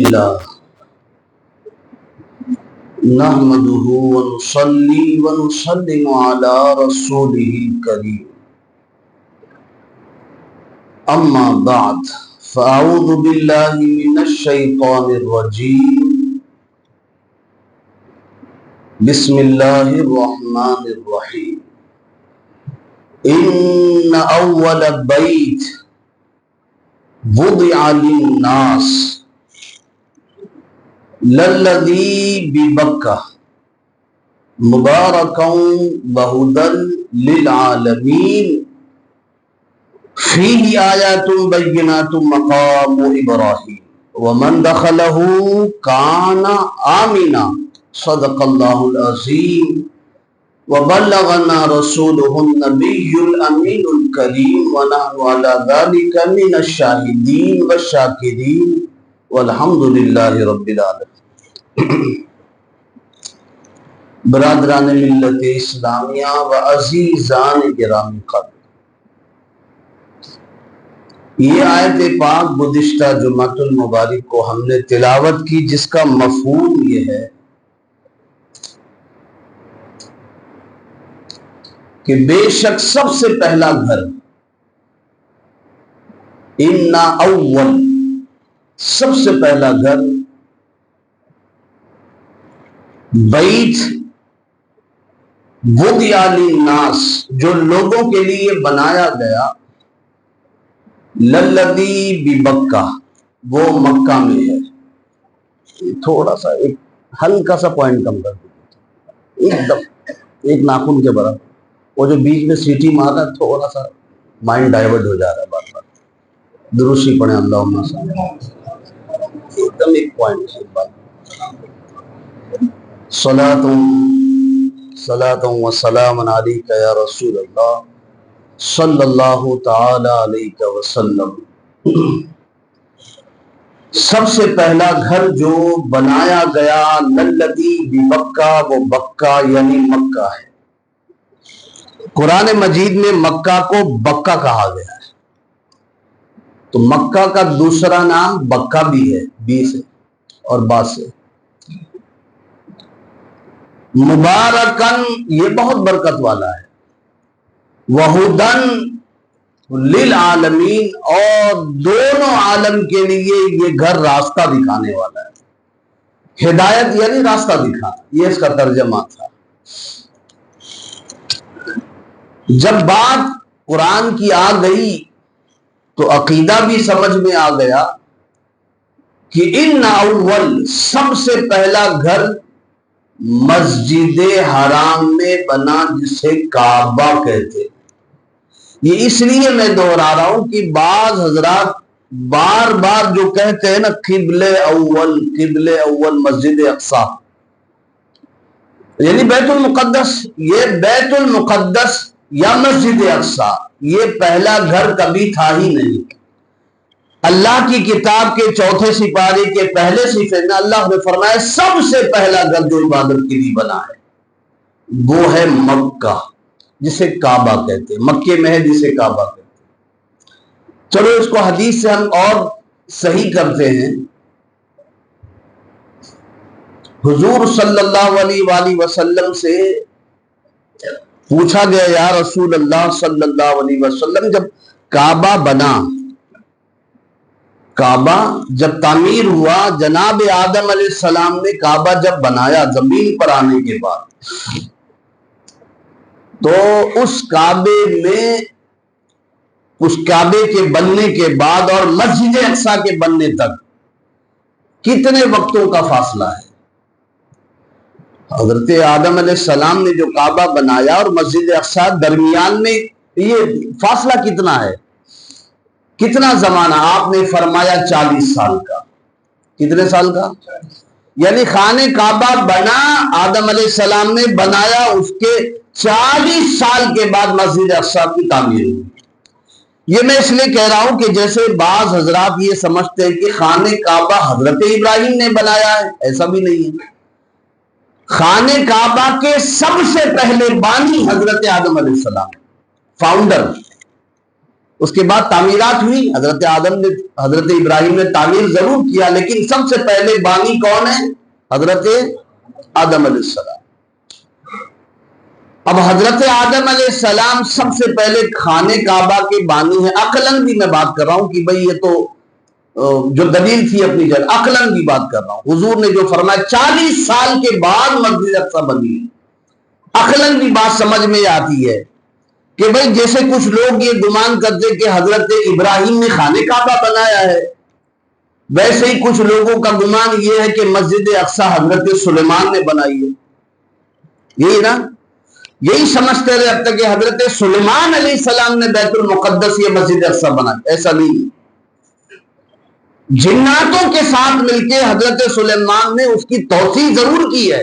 لله نحمده ونصلي ونسلم على رسوله الكريم أما بعد فأعوذ بالله من الشيطان الرجيم بسم الله الرحمن الرحيم إن أول بيت وضع للناس للذي ببكة مباركا وهدى للعالمين فيه آيات بينات مقام إبراهيم ومن دخله كان آمنا صدق الله العظيم وبلغنا رسوله النبي الأمين الكريم ونحن على ذلك من الشاهدين والشاكرين والحمد للہ رب العالمین۔ برادران ملت اسلامیہ و عزیزان گرامی قدر، یہ آیت پاک گزشتہ جمعۃ المبارک کو ہم نے تلاوت کی، جس کا مفہوم یہ ہے کہ بے شک سب سے پہلا گھر، ان اول، سب سے پہلا گھر، بیت وضع للناس، جو لوگوں کے لیے بنایا گیا، للذی ببکہ، وہ مکہ میں ہے۔ تھوڑا سا ایک ہلکا سا پوائنٹ کم کر دیں، ایک دم ایک ناخن کے برابر، وہ جو بیچ میں سیٹی مار رہا ہے تھوڑا سا مائنڈ ڈائیورٹ ہو جا رہا ہے بار بار۔ درستی پڑھیں اللہم صلی اللہ علیہ وسلم، ایک دم ایک پوائنٹ سے بات۔ صلاۃ و سلام علیک یا رسول اللہ صلی اللہ تعالی علیہ وسلم۔ سب سے پہلا گھر جو بنایا گیا، للذی ببکہ، وہ بکہ یعنی مکہ ہے۔ قرآن مجید میں مکہ کو بکہ کہا گیا ہے، تو مکہ کا دوسرا نام بکہ بھی ہے، بی سے اور با سے۔ مبارکن، یہ بہت برکت والا ہے، وہدن للعالمین، اور دونوں عالم کے لیے یہ گھر راستہ دکھانے والا ہے۔ ہدایت یعنی راستہ دکھانا، یہ اس کا ترجمہ تھا۔ جب بات قرآن کی آ گئی تو عقیدہ بھی سمجھ میں آ گیا کہ ان اول، سب سے پہلا گھر مسجد حرام میں بنا، جسے کعبہ کہتے۔ یہ اس لیے میں دہرا رہا ہوں کہ بعض حضرات بار بار جو کہتے ہیں نا قبل اول، قبل اول مسجد اقصی یعنی بیت المقدس، یہ بیت المقدس یا مسجد اقصی یہ پہلا گھر کبھی تھا ہی نہیں۔ اللہ کی کتاب کے چوتھے سپارے کے پہلے صفحے میں اللہ نے فرمایا سب سے پہلا گھر جو عبادت کے لیے بنا ہے وہ ہے مکہ، جسے کعبہ کہتے ہیں، مکے میں ہے جسے کعبہ کہتے ہیں۔ چلو اس کو حدیث سے ہم اور صحیح کرتے ہیں۔ حضور صلی اللہ علیہ وآلہ وسلم سے پوچھا گیا، یا رسول اللہ صلی اللہ علیہ وسلم، جب کعبہ بنا، کعبہ جب تعمیر ہوا، جناب آدم علیہ السلام نے کعبہ جب بنایا زمین پر آنے کے بعد، تو اس کعبے میں، اس کعبے کے بننے کے بعد اور مسجد اقصی کے بننے تک کتنے وقتوں کا فاصلہ ہے؟ حضرت آدم علیہ السلام نے جو کعبہ بنایا اور مسجد اقصی درمیان میں یہ فاصلہ کتنا ہے؟ کتنا زمانہ؟ آپ نے فرمایا 40 سال کا۔ کتنے سال کا؟ یعنی خانہ کعبہ بنا، آدم علیہ السلام نے بنایا، اس کے 40 سال کے بعد مسجد اقصی کی تعمیر ہوئی۔ یہ میں اس لیے کہہ رہا ہوں کہ جیسے بعض حضرات یہ سمجھتے ہیں کہ خانہ کعبہ حضرت ابراہیم نے بنایا ہے، ایسا بھی نہیں ہے۔ خانہ کعبہ کے سب سے پہلے بانی حضرت آدم علیہ السلام، فاؤنڈر۔ اس کے بعد تعمیرات ہوئی، حضرت ابراہیم نے تعمیر ضرور کیا، لیکن سب سے پہلے بانی کون ہے؟ حضرت آدم علیہ السلام۔ اب حضرت آدم علیہ السلام سب سے پہلے خانہ کعبہ کے بانی ہیں۔ عقلاً بھی میں بات کر رہا ہوں کہ بھئی یہ تو جو دلیل تھی اپنی جگہ، عقلاً بھی بات کر رہا ہوں۔ حضور نے جو فرمایا 40 سال کے بعد مسجد اقصی بنی ہے، عقلاً بھی بات سمجھ میں آتی ہے کہ بھئی جیسے کچھ لوگ یہ گمان کرتے کہ حضرت ابراہیم نے خانہ کعبہ بنایا ہے، ویسے ہی کچھ لوگوں کا گمان یہ ہے کہ مسجد اقصی حضرت سلیمان نے بنائی ہے۔ یہی نا، یہی سمجھتے رہے اب تک کہ حضرت سلیمان علیہ السلام نے بیت المقدس یہ مسجد اقصی بنائی۔ ایسا نہیں، جناتوں کے ساتھ مل کے حضرت سلیمان نے اس کی توسیع ضرور کی ہے،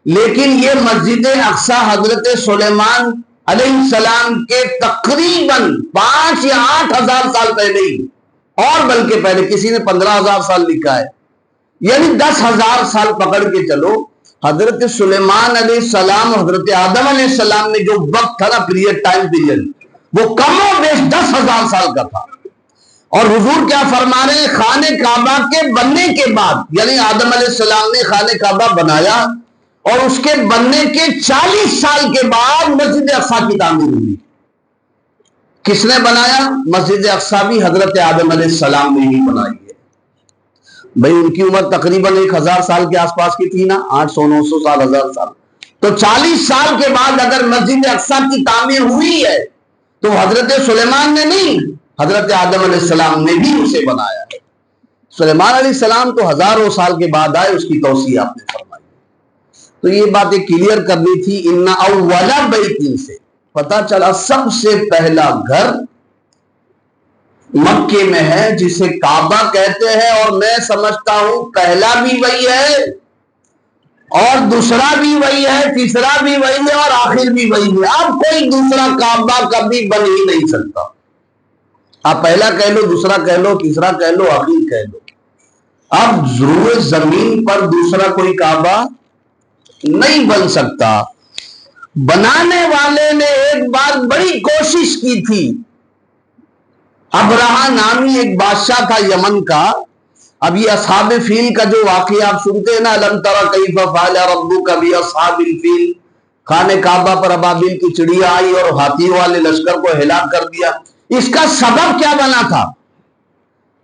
لیکن یہ مسجد اقصی حضرت سلیمان علیہ السلام کے تقریباً 5 یا 8 ہزار سال پہلے ہی، اور بلکہ پہلے کسی نے 15,000 سال لکھا ہے، یعنی 10,000 سال پکڑ کے چلو۔ حضرت سلیمان علیہ السلام حضرت آدم علیہ السلام نے جو وقت تھا نا، ٹائم پیریڈ، وہ کم و بیش 10,000 سال کا تھا۔ اور حضور کیا فرما رہے ہیں؟ خانہ کعبہ کے بننے کے بعد، یعنی آدم علیہ السلام نے خانہ کعبہ بنایا اور اس کے بننے کے 40 سال کے بعد مسجد اقصی کی تعمیر ہوئی۔ کس نے بنایا؟ مسجد اقصی بھی حضرت آدم علیہ السلام نے ہی بنائی ہے۔ بھئی ان کی عمر تقریباً 1,000 سال کے آس پاس کی تھی نا، 800 900 سال، 1000 سال، تو 40 سال کے بعد اگر مسجد اقصی کی تعمیر ہوئی ہے تو حضرت سلیمان نے نہیں، حضرت آدم علیہ السلام نے بھی اسے بنایا ہے۔ سلیمان علیہ السلام تو ہزاروں سال کے بعد آئے، اس کی توسیع آپ نے فرمائی۔ تو یہ باتیں کلیئر کرنی تھی۔ ان اول بیت سے پتہ چلا سب سے پہلا گھر مکے میں ہے، جسے کعبہ کہتے ہیں، اور میں سمجھتا ہوں پہلا بھی وہی ہے اور دوسرا بھی وہی ہے، تیسرا بھی وہی ہے اور آخر بھی وہی ہے۔ اب کوئی دوسرا کعبہ کبھی بن ہی نہیں سکتا۔ آپ پہلا کہہ لو، دوسرا کہہ لو، تیسرا کہہ لو، آخر کہہ لو، اب ضرور زمین پر دوسرا کوئی کعبہ نہیں بن سکتا۔ بنانے والے نے ایک بار بڑی کوشش کی تھی۔ ابرہہ نامی ایک بادشاہ تھا یمن کا۔ اب یہ اصحاب فیل کا جو واقعہ آپ سنتے ہیں نا، الم تری کیف فعل ربک باصحاب الفیل، خانہ کعبہ پر ابابیل کی چڑیا آئی اور ہاتھیوں والے لشکر کو ہلاک کر دیا۔ اس کا سبب کیا بنا تھا؟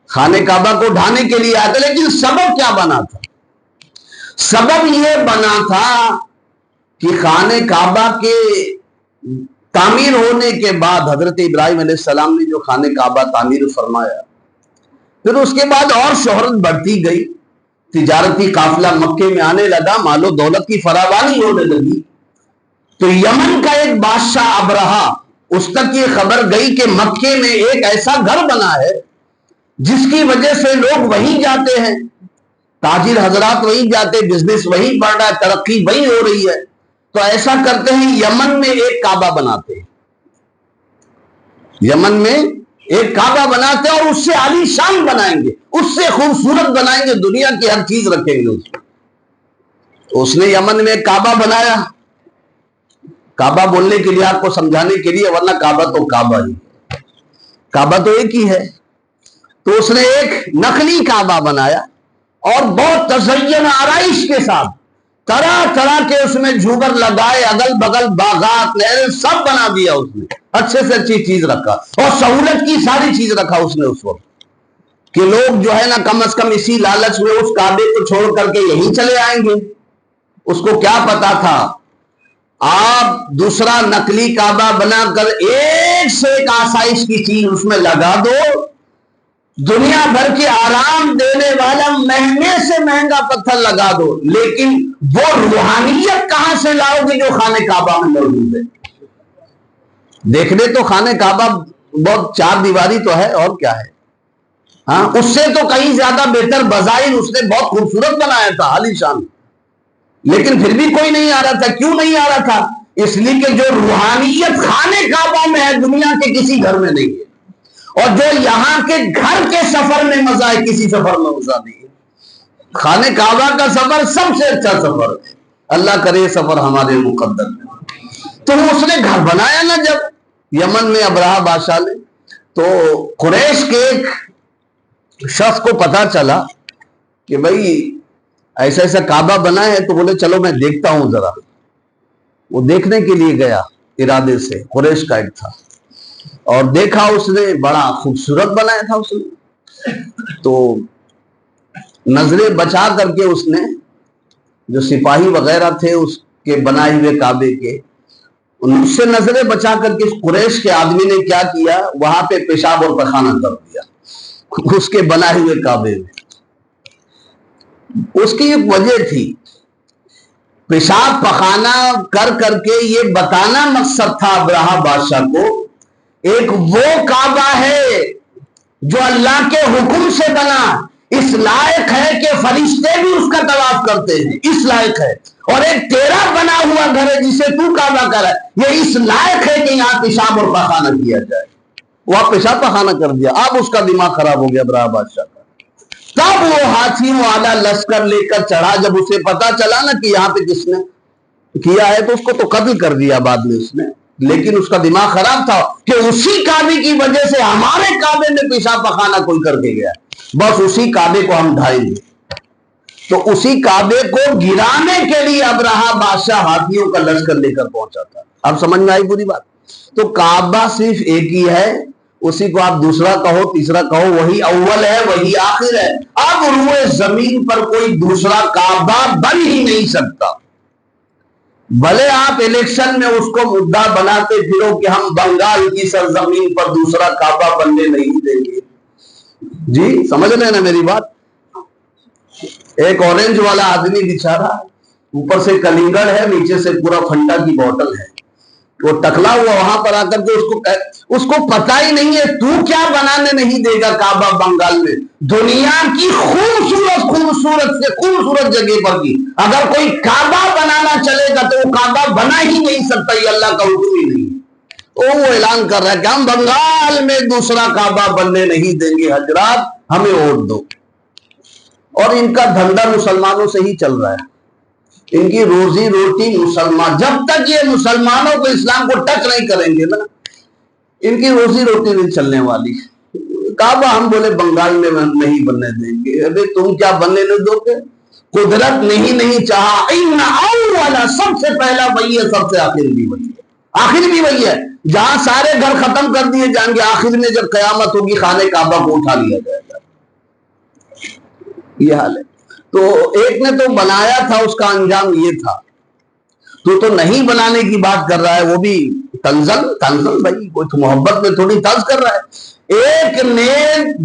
خانہ کعبہ کو ڈھانے کے لیے آیا تھا، لیکن سبب کیا بنا تھا؟ سبب یہ بنا تھا کہ خانہ کعبہ کے تعمیر ہونے کے بعد حضرت ابراہیم علیہ السلام نے جو خانہ کعبہ تعمیر فرمایا، پھر اس کے بعد اور شہرت بڑھتی گئی، تجارتی قافلہ مکے میں آنے لگا، مال و دولت کی فراوانی ہونے لگی، تو یمن کا ایک بادشاہ ابرہہ، اس تک یہ خبر گئی کہ مکے میں ایک ایسا گھر بنا ہے جس کی وجہ سے لوگ وہیں جاتے ہیں، تاجر حضرات وہیں جاتے، بزنس وہیں بڑھ رہا ہے، ترقی وہیں ہو رہی ہے، تو ایسا کرتے ہیں یمن میں ایک کعبہ بناتے ہیں، یمن میں ایک کعبہ بناتے ہیں اور اس سے عالی شان بنائیں گے، اس سے خوبصورت بنائیں گے، دنیا کی ہر چیز رکھیں گے اس میں۔ اس نے یمن میں ایک کعبہ بنایا۔ کعبہ بولنے کے لیے، آپ کو سمجھانے کے لیے، ورنہ کعبہ تو کعبہ ہی، کعبہ تو ایک ہی ہے۔ تو اس نے ایک نقلی کعبہ بنایا اور بہت تزین آرائش کے ساتھ، طرح طرح کے اس میں جھومر لگائے، اگل بغل باغات، نہریں، سب بنا دیا اس نے، اچھے سے اچھی چیز رکھا اور سہولت کی ساری چیز رکھا اس نے اس وقت، کہ لوگ جو ہے نا کم از کم اسی لالچ میں اس کعبے کو چھوڑ کر کے یہیں چلے آئیں گے۔ اس کو کیا پتا تھا، آپ دوسرا نقلی کعبہ بنا کر ایک سے ایک آسائش کی چیز اس میں لگا دو، دنیا بھر کے آرام دینے والا مہنگے سے مہنگا پتھر لگا دو، لیکن وہ روحانیت کہاں سے لاؤ گے جو خانہ کعبہ میں موجود ہے؟ دیکھنے تو خانہ کعبہ بہت چار دیواری تو ہے، اور کیا ہے، ہاں اس سے تو کہیں زیادہ بہتر بظاہر اس نے بہت خوبصورت بنایا تھا، عالی شان، لیکن پھر بھی کوئی نہیں آ رہا تھا۔ کیوں نہیں آ رہا تھا؟ اس لیے کہ جو روحانیت خانہ کعبہ میں ہے دنیا کے کسی گھر میں نہیں ہے، اور جو یہاں کے گھر کے سفر میں مزہ ہے کسی سفر میں مزہ نہیں ہے۔ خانہ کعبہ کا سفر سب سے اچھا سفر ہے، اللہ کرے سفر ہمارے مقدر میں۔ تو اس نے گھر بنایا نا جب یمن میں ابرہہ بادشاہ نے، تو قریش کے ایک شخص کو پتا چلا کہ بھائی ایسا ایسا کعبہ بنا ہے، تو بولے چلو میں دیکھتا ہوں ذرا. وہ دیکھنے کے لیے گیا ارادے سے، قریش کا ایک تھا، اور دیکھا اس نے بڑا خوبصورت بنایا تھا اس نے. تو نظریں بچا کر کے اس نے جو سپاہی وغیرہ تھے اس کے بنائے ہوئے کعبے کے، ان سے نظریں بچا کر کے قریش کے آدمی نے کیا کیا، وہاں پہ پیشاب اور پخانہ کر دیا اس کے بنائے ہوئے کعبے میں. اس کی ایک وجہ تھی، پیشاب پخانہ کر کر کے یہ بتانا مقصد تھا ابرہہ بادشاہ کو، ایک وہ کعبہ ہے جو اللہ کے حکم سے بنا، اس لائق ہے کہ فرشتے بھی اس کا طواف کرتے ہیں، اس لائق ہے. اور ایک تیرا بنا ہوا گھر ہے جسے تو کعبہ کر ہے، یہ اس لائق ہے کہ یہاں پیشاب اور پخانہ کیا جائے. وہ پیشاب پخانہ کر دیا. اب اس کا دماغ خراب ہو گیا ابرہہ بادشاہ کا. تب وہ ہاتھی والا لشکر لے کر چڑھا. جب اسے پتا چلا نا کہ یہاں پہ کس نے کیا ہے، تو اس کو تو قتل کر دیا بعد میں اس نے. لیکن اس کا دماغ خراب تھا کہ اسی کعبے کی وجہ سے ہمارے کعبے میں پیشاب پخانہ کوئی کر کے گیا، بس اسی کعبے کو ہم ڈھائیں گے. تو اسی کعبے کو گرانے کے لیے ابرہہ بادشاہ ہاتھیوں کا لشکر لے کر پہنچا تھا. اب سمجھ میں آئی پوری بات؟ تو کعبہ صرف ایک ہی ہے، اسی کو آپ دوسرا کہو تیسرا کہو، وہی اول ہے وہی آخر ہے. اب روئے زمین پر کوئی دوسرا کعبہ بن ہی نہیں سکتا. بھلے آپ الیکشن میں اس کو مدعا بناتے پھرو کہ ہم بنگال کی سرزمین پر دوسرا کعبہ بننے نہیں دیں گے. جی سمجھ لیں نا میری بات. ایک اورنج والا آدمی بیچارہ، اوپر سے کلنگڑ ہے، نیچے سے پورا پھنٹا کی بوتل ہے، وہ ٹکلا ہوا وہاں پر آ کر کے اس کو پتا ہی نہیں ہے تو کیا بنانے نہیں دے گا کعبہ بنگال میں. دنیا کی خوبصورت سے خوبصورت جگہ پر کی اگر کوئی کعبہ بنانا چلے گا تو وہ کعبہ بنا ہی نہیں سکتا، یہ اللہ کا حکم ہی نہیں. وہ اعلان کر رہا ہے کہ ہم بنگال میں دوسرا کعبہ بننے نہیں دیں گے، حضرات ہمیں ووٹ دو. اور ان کا دھندا مسلمانوں سے ہی چل رہا ہے. ان کی روزی روٹی مسلمان، جب تک یہ مسلمانوں کو اسلام کو ٹچ نہیں کریں گے نا، ان کی روزی روٹی نہیں چلنے والی. کعبہ ہم بولے بنگال میں نہیں بننے دیں گے. ابھی تم کیا بننے نہیں دو گے؟ قدرت نہیں چاہا. ان اولا، سب سے پہلا وہی ہے، سب سے آخر بھی وہی ہے. آخر بھی وہی ہے. جہاں سارے گھر ختم کر دیے جائیں گے، آخر میں جب قیامت ہوگی خانے کعبہ کو اٹھا لیا جائے گا. یہ حال ہے. تو ایک نے تو بنایا تھا، اس کا انجام یہ تھا. تو نہیں بنانے کی بات کر رہا ہے، وہ بھی تنزل بھائی، کوئی تو محبت میں تھوڑی طنز کر رہا ہے. ایک نے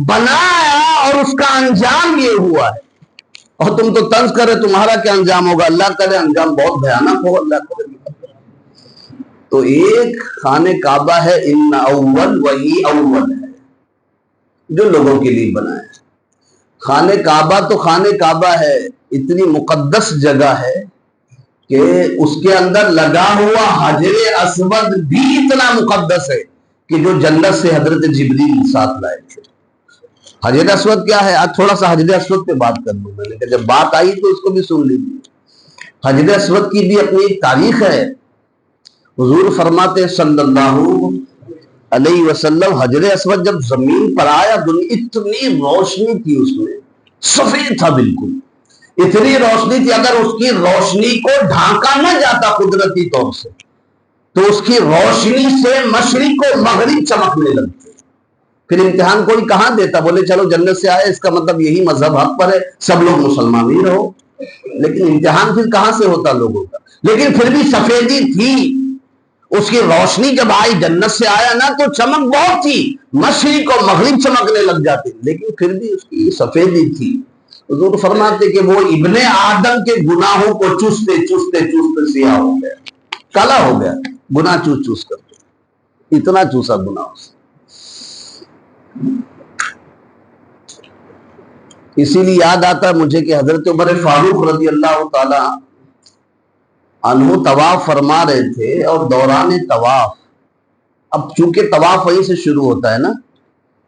بنایا اور اس کا انجام یہ ہوا ہے، اور تم تو طنز کرے تمہارا کیا انجام ہوگا. اللہ کرے انجام بہت بھیانک ہو. اللہ کرے. تو ایک خانہ کعبہ ہے، ان اول، وہی اول ہے جو لوگوں کے لیے بنا ہے. خانہ کعبہ تو خانہ کعبہ ہے، اتنی مقدس جگہ ہے کہ اس کے اندر لگا ہوا حجر اسود بھی اتنا مقدس ہے کہ جو جنت سے حضرت جبریل ساتھ لائے تھے. حجر اسود کیا ہے؟ آج تھوڑا سا حجر اسود پہ بات کر لوں میں نے کہ جب بات آئی تو اس کو بھی سن لیجیے. حجر اسود کی بھی اپنی ایک تاریخ ہے. حضور فرماتے صلی اللہ علیہ وسلم، حجر اسود جب زمین پر آیا، اتنی روشنی تھی اس میں، سفید تھا بالکل، اتنی روشنی تھی اگر اس کی روشنی کو ڈھانکا نہ جاتا قدرتی طور سے تو اس کی روشنی سے مشرق و مغرب چمکنے لگتے. پھر امتحان کوئی کہاں دیتا، بولے چلو جنت سے آئے، اس کا مطلب یہی مذہب حق پر ہے، سب لوگ مسلمان ہی رہو. لیکن امتحان پھر کہاں سے ہوتا لوگوں کا. لیکن پھر بھی سفیدی تھی. اس کی روشنی جب آئی، جنت سے آیا نا، تو چمک بہت تھی، مشرق اور مغرب چمکنے لگ جاتے، لیکن پھر بھی اس کی سفیدی تھی. حضور فرماتے کہ وہ ابن آدم کے گناہوں کو چوستے چوستے چوستے سیاہ ہو گیا، کالا ہو گیا، گناہ چوس چوس کرتے، اتنا چوسا گناہ سے. اسی لیے یاد آتا مجھے کہ حضرت عمر فاروق رضی اللہ تعالی عنہ طواف فرما رہے تھے، اور دوران طواف، اب چونکہ طواف وہیں سے شروع ہوتا ہے نا،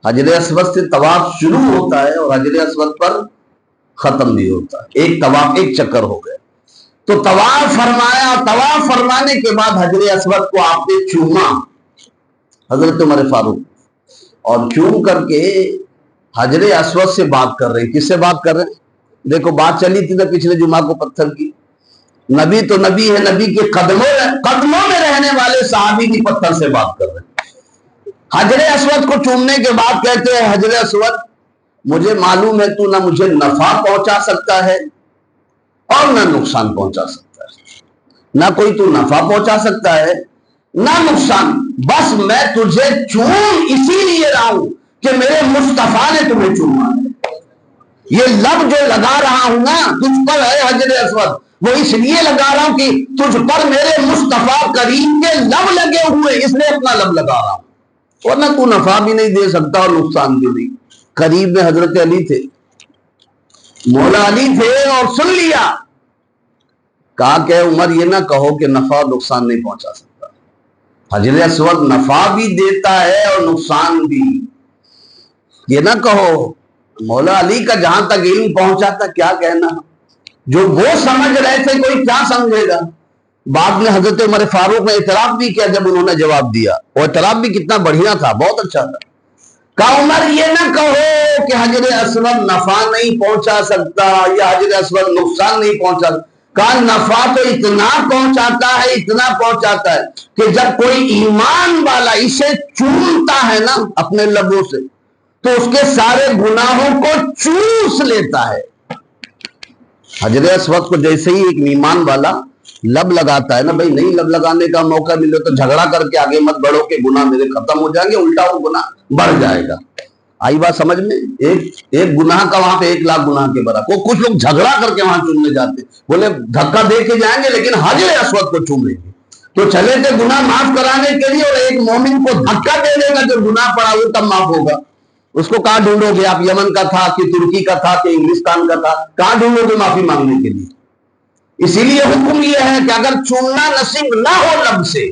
حجر اسود سے طواف شروع ہوتا ہے اور حجر اسود پر ختم بھی ہوتا ہے. ایک طواف، ایک چکر ہو گیا. تو طواف فرمایا، طواف فرمانے کے بعد حجر اسود کو آپ نے چوما، حضرت عمر فاروق، اور چوم کر کے حجر اسود سے بات کر رہے ہیں. کس سے بات کر رہے ہیں؟ دیکھو بات چلی تھی نا پچھلے جمعہ کو پتھر کی. نبی تو نبی ہے, نبی کے قدموں میں رہنے والے صحابی کی پتھر سے بات کر رہے ہیں. حجر اسود کو چومنے کے بعد کہتے ہیں حجر اسود مجھے معلوم ہے تو نہ مجھے نفع پہنچا سکتا ہے اور نہ نقصان پہنچا سکتا ہے. نہ کوئی تو نفع پہنچا سکتا ہے نہ نقصان, بس میں تجھے چوم اسی لیے رہا ہوں کہ میرے مصطفیٰ نے تمہیں چوما ہے. یہ لب جو لگا رہا ہوں نا تجھ پر ہے حجر اسود, وہ اس لیے لگا رہا ہوں کہ تجھ پر میرے مصطفیٰ کریم کے لب لگے ہوئے, اس لیے اپنا لب لگا رہا ہوں, ورنہ تو نفع بھی نہیں دے سکتا اور نقصان بھی نہیں. قریب میں حضرت علی تھے, مولا علی تھے, اور سن لیا. کہا کہ عمر یہ نہ کہو کہ نفع اور نقصان نہیں پہنچا سکتا. حجر اسود نفع بھی دیتا ہے اور نقصان بھی. یہ نہ کہو. مولا علی کا جہاں تک علم پہنچا تھا کیا کہنا, جو وہ سمجھ رہے تھے کوئی کیا سمجھے گا. بعد میں حضرت عمر فاروق نے اعتراف بھی کیا جب انہوں نے جواب دیا, اور اعتراف بھی کتنا بڑھیا تھا, بہت اچھا تھا. کہا عمر یہ نہ کہو کہ حجر اسود نفع نہیں پہنچا سکتا یا حجر اسود نقصان نہیں پہنچا سکتا. کہا نفع تو اتنا پہنچاتا ہے, اتنا پہنچاتا ہے کہ جب کوئی ایمان والا اسے چومتا ہے نا اپنے لبوں سے تو اس کے سارے گناہوں کو چوس لیتا ہے. حجر اسود کو جیسے ہی ایک ایمان والا لب لگاتا ہے نا, بھائی نہیں لب لگانے کا موقع ملے تو جھگڑا کر کے آگے مت بڑھو کہ گناہ میرے ختم ہو جائیں گے, الٹا وہ گناہ بڑھ جائے گا. آئی بات سمجھ میں؟ ایک گناہ کا وہاں پہ 1,00,000 گناہ کے برابر. وہ کچھ لوگ جھگڑا کر کے وہاں چومنے جاتے, بولے دھکا دے کے جائیں گے لیکن حجر اسود کو چوم لیں گے. تو چلے تھے گناہ معاف کرانے کے لیے, اور ایک مومن کو دھکا دے دے گا جو گناہ پڑا وہ تب معاف ہوگا. اس کو کہاں ڈھونڈو گے آپ؟ یمن کا تھا کہ ترکی کا تھا کہ انگلستان کا تھا, کہاں ڈھونڈو گے معافی مانگنے کے لیے؟ اسی لیے حکم یہ ہے کہ اگر چومنا نصیب نہ ہو لب سے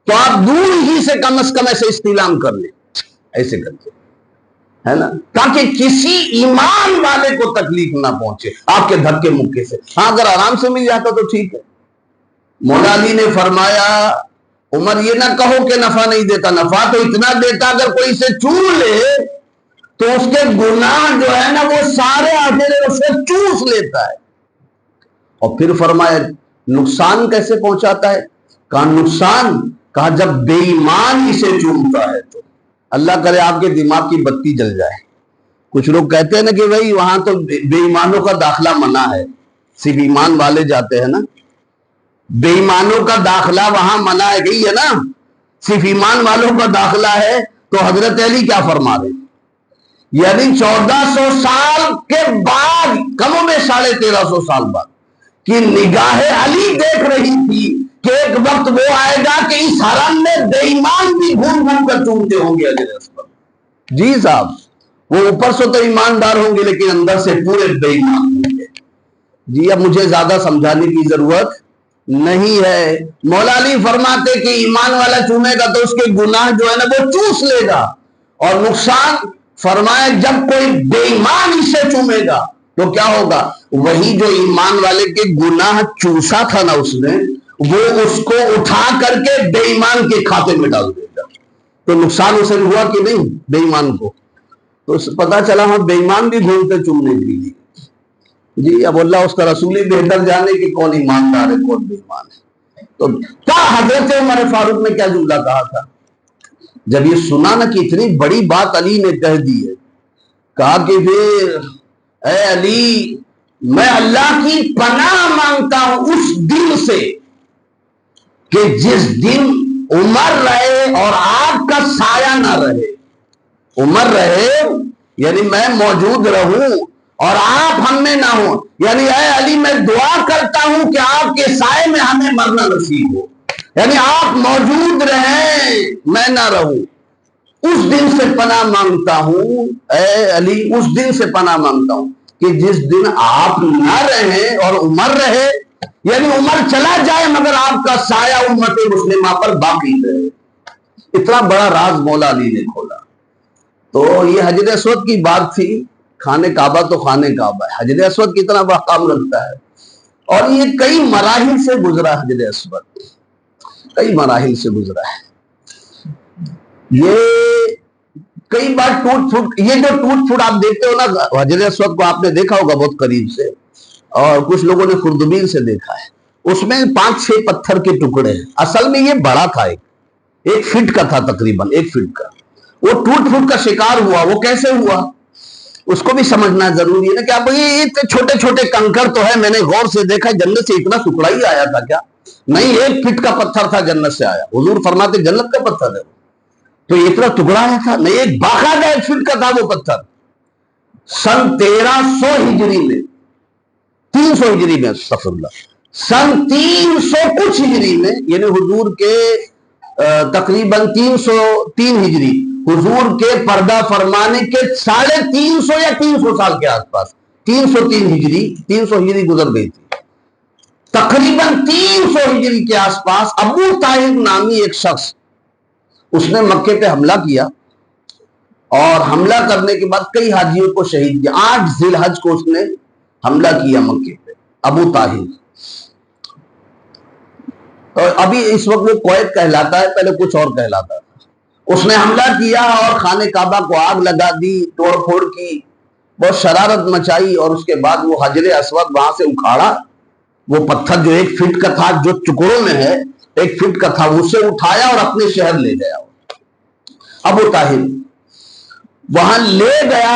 تو آپ دور ہی سے کم از کم ایسے استعلام کر لیں, ایسے کر کے, ہے نا, تاکہ کسی ایمان والے کو تکلیف نہ پہنچے آپ کے دھکے مکے سے. ہاں اگر آرام سے مل جاتا تو ٹھیک ہے. مولا علی نے فرمایا عمر یہ نہ کہو کہ نفع نہیں دیتا, نفع تو اتنا دیتا اگر کوئی اسے چوم لے تو اس کے گناہ جو ہے نا وہ سارے حجر اسود چوس لیتا ہے. اور پھر فرمایا نقصان کیسے پہنچاتا ہے؟ کہا نقصان, کہا جب بے ایمان اسے چومتا ہے تو اللہ کرے آپ کے دماغ کی بتی جل جائے. کچھ لوگ کہتے ہیں نا کہ بھائی وہاں تو بے ایمانوں کا داخلہ منع ہے, صرف ایمان والے جاتے ہیں نا. بے ایمانوں کا داخلہ وہاں منع ہے, گئی ہے نا, صرف ایمان والوں کا داخلہ ہے. تو حضرت علی کیا فرما رہے ہیں؟ یعنی 1400 سال کے بعد, کم و بیش 1350 سال بعد کہ نگاہ علی دیکھ رہی تھی کہ ایک وقت وہ آئے گا کہ اس حرم میں بے ایمان بھی گھوم گھوم کر چومتے ہوں گے حجر اسود. جی صاحب, وہ اوپر سے تو ایماندار ہوں گے لیکن اندر سے پورے بے ایمان ہوں گے. جی اب مجھے زیادہ سمجھانے کی ضرورت نہیں ہے. مولا علی فرماتے کہ ایمان والا چومے گا تو اس کے گناہ جو ہے نا وہ چوس لے گا. اور نقصان فرمائے جب کوئی بے ایمان اسے چومے گا تو کیا ہوگا؟ وہی جو ایمان والے کے گناہ چوسا تھا نا اس نے, وہ اس کو اٹھا کر کے بے ایمان کے کھاتے میں ڈال دے گا. تو نقصان اسے ہوا کہ نہیں بے ایمان کو؟ تو پتا چلا ہاں بے ایمان بھی گھومتے چومنے کے لیے. جی اب اللہ اس کا رسول ہی بہتر جانے کہ کون ایماندار ہے کون بے ایمان ہے. تو کیا حضرت عمر فاروق نے کیا جملہ کہا تھا جب یہ سنا نا کہ اتنی بڑی بات علی نے کہہ دی ہے؟ کہا کہ پھر اے علی میں اللہ کی پناہ مانگتا ہوں اس دن سے کہ جس دن عمر رہے اور آپ کا سایہ نہ رہے. عمر رہے یعنی میں موجود رہوں اور آپ ہم میں نہ ہوں, یعنی اے علی میں دعا کرتا ہوں کہ آپ کے سائے میں ہمیں مرنا نصیب ہو, یعنی آپ موجود رہیں میں نہ رہوں. اس دن سے پناہ مانگتا ہوں اے علی, اس دن سے پناہ مانگتا ہوں کہ جس دن آپ نہ رہیں اور عمر رہے, یعنی عمر چلا جائے مگر آپ کا سایہ امت مسلمہ پر باقی رہے. اتنا بڑا راز مولا علی نے کھولا. تو یہ حجر اسود کی بات تھی. خانہ کعبہ تو خانہ کعبہ ہے, حجر اسود کتنا مقام رکھتا ہے, اور یہ کئی مراحل سے گزرا. حجر اسود کئی مراحل سے گزرا ہے. یہ کئی بار ٹوٹ پھوٹ، یہ جو ٹوٹ پھوٹ آپ دیکھتے ہو نا، حجر اسود کو آپ نے دیکھا ہوگا بہت قریب سے، اور کچھ لوگوں نے خوردبین سے دیکھا ہے، اس میں 5-6 پتھر کے ٹکڑے ہیں، اصل میں یہ بڑا تھا، ایک فٹ کا تھا، تقریباً 1 فٹ کا، وہ ٹوٹ پھوٹ کا شکار ہوا۔ وہ کیسے ہوا اس کو بھی سمجھنا ضروری ہے نا، کہ اب یہ اتنے چھوٹے چھوٹے کنکر تو ہے، میں نے غور سے دیکھا جنت سے اتنا ٹکڑا ہی آیا تھا کیا؟ نہیں، 1 فٹ کا پتھر تھا جنت سے آیا، حضور فرماتے جنت کا پتھر ہے، تو یہ اتنا ٹکڑا آیا تھا نہیں، ایک باقاعدہ 1 فٹ کا تھا وہ پتھر۔ سن 1300 ہجری میں، 300 ہجری میں، استغفر اللہ، سن 300 کچھ ہجری میں، یعنی حضور کے تقریباً 303 ہجری، حضور کے پردہ فرمانے کے 350 یا 300 سال کے آس پاس، 303 ہجری، 300 ہجری گزر گئی تھی، تقریباً 300 ہجری کے آس پاس ابو طاہر نامی ایک شخص، اس نے مکے پہ حملہ کیا، اور حملہ کرنے کے بعد کئی حاجیوں کو شہید کیا۔ 8 ذی الحج کو اس نے حملہ کیا مکے پہ، ابو طاہر، اور ابھی اس وقت وہ کویت کہلاتا ہے، پہلے کچھ اور کہلاتا تھا۔ اس نے حملہ کیا اور خانہ کعبہ کو آگ لگا دی، توڑ پھوڑ کی، بہت شرارت مچائی، اور اس کے بعد وہ حجر اسود وہاں سے اکھاڑا، وہ پتھر جو 1 فٹ کا تھا، جو ٹکڑوں میں ہے 1 فٹ کا تھا، اسے اٹھایا اور اپنے شہر لے گیا۔ ابو طاہر وہاں لے گیا،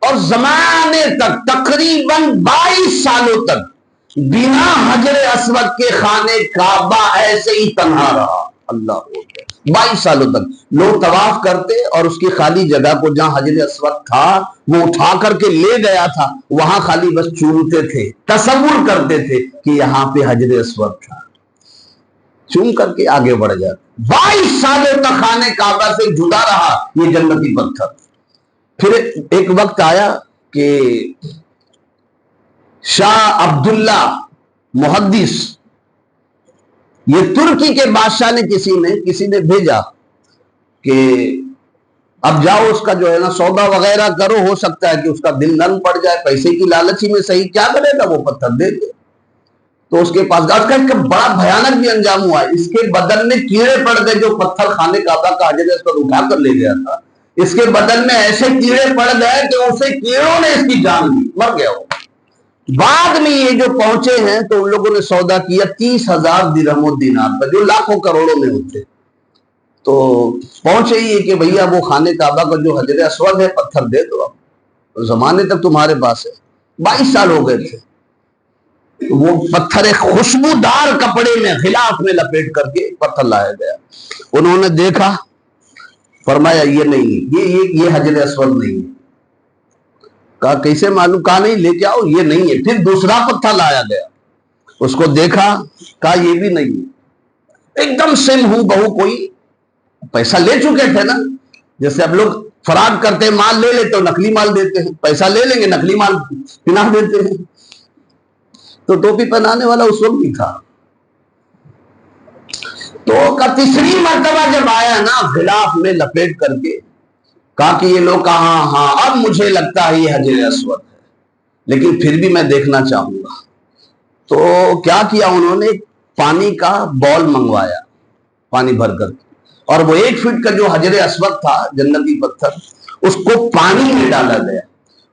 اور زمانے تک تقریباً 22 سالوں تک بنا حجر اسود کے خانہ کعبہ ایسے ہی تنہا رہا۔ اللہ، 22 سالوں تک لوگ طواف کرتے، اور اس کی خالی جگہ کو جہاں حجر اسود تھا وہ اٹھا کر کے لے گیا تھا، وہاں خالی بس چومتے تھے، تصور کرتے تھے کہ یہاں پہ حجر اسود تھا، چوم کر کے آگے بڑھ جاتے۔ 22 سالوں تک خانہ کعبہ سے جدا رہا یہ جنتی پتھر۔ پھر ایک وقت آیا کہ شاہ عبداللہ محدث، یہ ترکی کے بادشاہ نے کسی نے بھیجا کہ اب جاؤ اس کا جو ہے نا سودا وغیرہ کرو، ہو سکتا ہے کہ اس کا دل نرم پڑ جائے، پیسے کی لالچی میں صحیح، کیا کرے گا وہ پتھر دے دے۔ تو اس کے پاس گیا، اس کا ایک بڑا بھیانک بھی انجام ہوا ہے، اس کے بدن میں کیڑے پڑ گئے، جو پتھر خانہ کعبہ کا حجر اسود اٹھا کر لے گیا تھا، اس کے بدن میں ایسے کیڑے پڑ گئے کہ اسے کیڑوں نے اس کی جان لی، مر گیا وہ۔ بعد میں یہ جو پہنچے ہیں تو ان لوگوں نے سودا کیا 30,000 درہم و دینار پر، جو لاکھوں کروڑوں میں ہوتے، تو پہنچے یہ کہ بھیا وہ خانہ کعبہ کا جو حجر اسود ہے پتھر دے دو، اب زمانے تک تمہارے پاس ہے۔ 22 سال ہو گئے تھے، وہ پتھر ایک خوشبودار کپڑے میں غلاف میں لپیٹ کر کے پتھر لایا گیا، انہوں نے دیکھا، فرمایا یہ نہیں، یہ حجر اسود نہیں ہے۔ کہا کیسے معلوم؟ کہا نہیں، لے کے آؤ، یہ نہیں ہے۔ پھر دوسرا پتھر لایا گیا، اس کو دیکھا، کہا یہ بھی نہیں ہے، ایک دم سیم ہوں بہو، کوئی پیسہ لے چکے تھے نا، جیسے اب لوگ فراڈ کرتے ہیں، مال لے لیتے ہو نقلی مال دیتے ہیں، پیسہ لے لیں گے نقلی مال پہنا دیتے ہیں، تو ٹوپی پہنانے والا اس وقت بھی تھا۔ تو تیسری مرتبہ جب آیا نا غلاف میں لپیٹ کر کے، کہا کہ یہ لوگ کہا ہاں اب مجھے لگتا ہے یہ حجر اسود ہے، لیکن پھر بھی میں دیکھنا چاہوں گا۔ تو کیا کیا انہوں نے، پانی کا بول منگوایا، پانی بھر کر کے، اور وہ 1 فٹ کا جو حجر اسود تھا جنتی پتھر، اس کو پانی میں ڈالا گیا،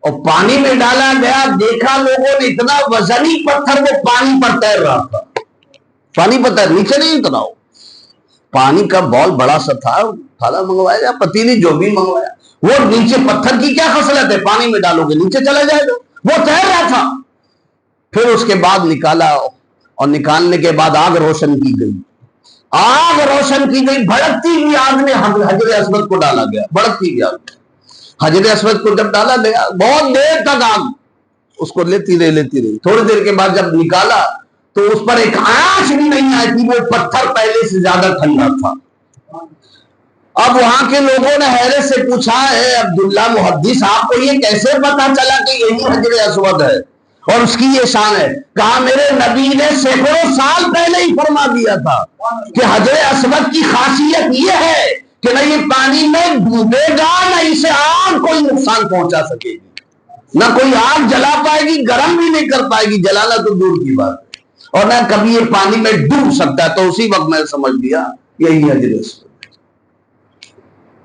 اور پانی میں ڈالا گیا، دیکھا لوگوں نے اتنا وزنی پتھر وہ پانی پر تیر رہا تھا، پانی پر تیر، نیچے نہیں اترا، پانی کا بال بڑا سا تھا، تھالا منگوایا یا پتیلی جو بھی منگوایا، وہ نیچے پتھر کی کیا خصلت ہے، پانی میں ڈالو گے نیچے چلا جائے گا، وہ تیر رہا تھا۔ پھر اس کے بعد نکالا، اور نکالنے کے بعد آگ روشن کی گئی، آگ روشن کی گئی، بھڑکتی ہوئی آگ میں حجر اسود کو ڈالا گیا، بھڑکتی ہوئی آگ، حجر اسود کو جب ڈالا گیا بہت دیر تک آگ اس کو لیتی رہی، تھوڑی دیر کے بعد جب نکالا تو اس پر ایک آنچ بھی نہیں آئی تھی، وہ پتھر پہلے سے زیادہ ٹھنڈا تھا۔ اب وہاں کے لوگوں نے حیرت سے پوچھا، ہے عبداللہ محدث، آپ کو یہ کیسے پتا چلا کہ یہی حجر اسود ہے اور اس کی یہ شان ہے؟ کہا میرے نبی نے سینکڑوں سال پہلے ہی فرما دیا تھا کہ حجر اسود کی خاصیت یہ ہے کہ نہ یہ پانی میں ڈوبے گا، نہ اسے آگ کوئی نقصان پہنچا سکے گی، نہ کوئی آگ جلا پائے گی، گرم بھی نہیں کر پائے گی، جلانا تو دور کی بات ہے، اور نہ کبھی یہ پانی میں ڈوب سکتا ہے۔ تو اسی وقت میں سمجھ لیا یہی حجر اسود۔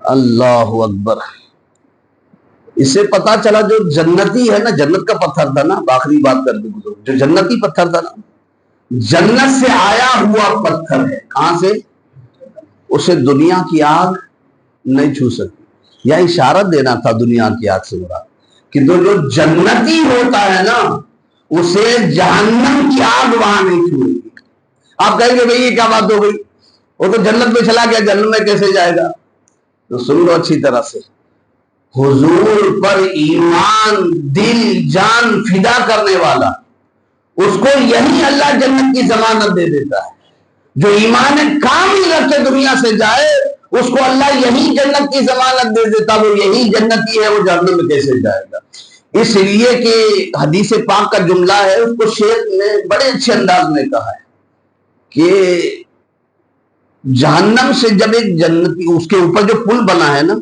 اللہ اکبر۔ اس سے پتا چلا جو جنتی ہے نا، جنت کا پتھر تھا نا، آخری بات کر کے گزرو، جو جنتی پتھر تھا نا، جنت سے آیا ہوا پتھر ہے. کہاں سے؟ اسے دنیا کی آگ نہیں چھو سکتی. یا اشارہ دینا تھا دنیا کی آگ سے مراد کہ جو جنتی ہوتا ہے نا، اسے جہنم کی آگ وہاں نہیں چھوئے گی. آپ کہیں گے بھئی یہ کیا بات ہو گئی، وہ تو جنت میں چلا گیا، جنت میں کیسے جائے گا؟ تو سن لو اچھی طرح سے، حضور پر ایمان دل جان فدا کرنے والا، اس کو یہی اللہ جنت کی ضمانت دے دیتا ہے. جو ایمان کامل رکھ کے دنیا سے جائے، اس کو اللہ یہی جنت کی ضمانت دے دیتا. وہ یہی جنتی ہے، وہ جہنم میں کیسے جائے گا؟ اس لیے کہ حدیث پاک کا جملہ ہے، اس کو شیخ نے بڑے اچھے انداز میں کہا ہے کہ جہنم سے جب ایک جنتی، اس کے اوپر جو پل بنا ہے نا،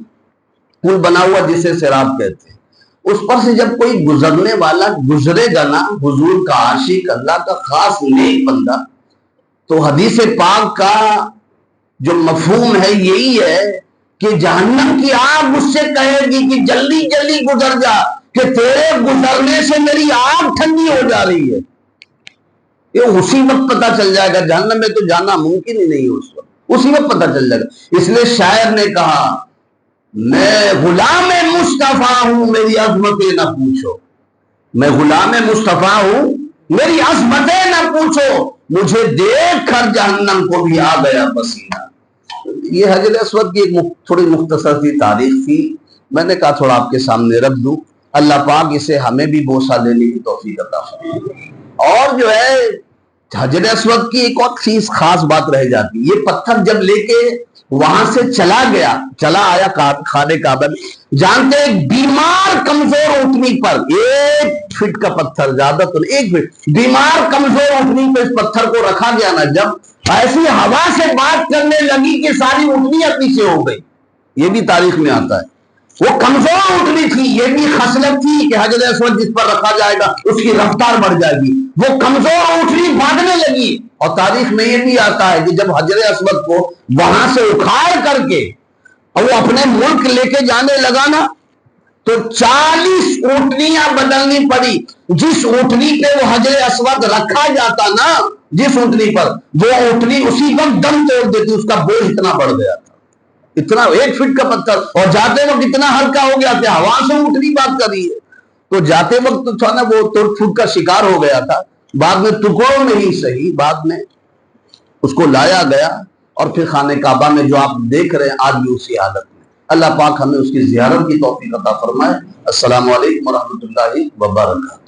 پل بنا ہوا جسے صراط کہتے ہیں، اس پر سے جب کوئی گزرنے والا گزرے گا نا، حضور کا عاشق، اللہ کا خاص نیک بندہ، تو حدیث پاک کا جو مفہوم ہے یہی ہے کہ جہنم کی آگ اس سے کہے گی کہ جلدی جلدی گزر جا، کہ تیرے گزرنے سے میری آگ ٹھنڈی ہو جا رہی ہے. یہ اسی وقت پتا چل جائے گا، جہنم میں تو جانا ممکن ہی نہیں ہے اس وقت، اسی وقت پتا چل جائے گا. اس لیے شاعر نے کہا میں غلام مصطفیٰ ہوں میری عظمتیں نہ پوچھو، میں غلام مصطفیٰ ہوں میری عظمتیں نہ پوچھو، مجھے دیکھ کر جہنم کو بھی آ گیا پسینہ. یہ حجر اسود کی ایک تھوڑی مختصر سی تاریخ تھی، میں نے کہا تھوڑا آپ کے سامنے رکھ دوں. اللہ پاک اسے ہمیں بھی بوسہ لینے کی توفیق عطا فرمائے. اور جو ہے حجر اسود کی ایک اور چیز خاص بات رہ جاتی، یہ پتھر جب لے کے وہاں سے چلا آیا خانہ کعبہ میں، جانتے ایک بیمار کمزور اونٹنی پر 1 فٹ کا پتھر، زیادہ تو 1 فٹ، بیمار کمزور اونٹنی پہ اس پتھر کو رکھا گیا نا، جب ایسی ہوا سے بات کرنے لگی کہ ساری اونٹنیاں پیچھے ہو گئی. یہ بھی تاریخ میں آتا ہے. وہ کمزور اونٹنی تھی، یہ بھی خصلت تھی کہ حجر اسود جس پر رکھا جائے گا اس کی رفتار بڑھ جائے گی. وہ کمزور اونٹنی بھاگنے لگی، اور تاریخ میں یہ بھی آتا ہے کہ جب حجر اسود کو وہاں سے اکھاڑ کر کے اور وہ اپنے ملک لے کے جانے لگا نا، تو 40 اونٹنیاں بدلنی پڑی. جس اونٹنی پہ وہ حجر اسود رکھا جاتا نا، جس اونٹنی پر، وہ اونٹنی اسی وقت دم توڑ دیتی، اس کا بوجھ اتنا بڑھ گیا تھا. اتنا 1 فٹ کا پتھر، اور جاتے وقت اتنا ہلکا ہو گیا تھا، ہوا سے اونٹنی بات کر رہی ہے. تو جاتے وقت تو تھا نا وہ توڑ پھوٹ کا شکار ہو گیا تھا. بعد میں ٹکڑوں میں ہی صحیح، بعد میں اس کو لایا گیا، اور پھر خانہ کعبہ میں جو آپ دیکھ رہے ہیں آج بھی اسی حالت میں. اللہ پاک ہمیں اس کی زیارت کی توفیق عطا فرمائے. السلام علیکم ورحمۃ اللہ وبرکاتہ.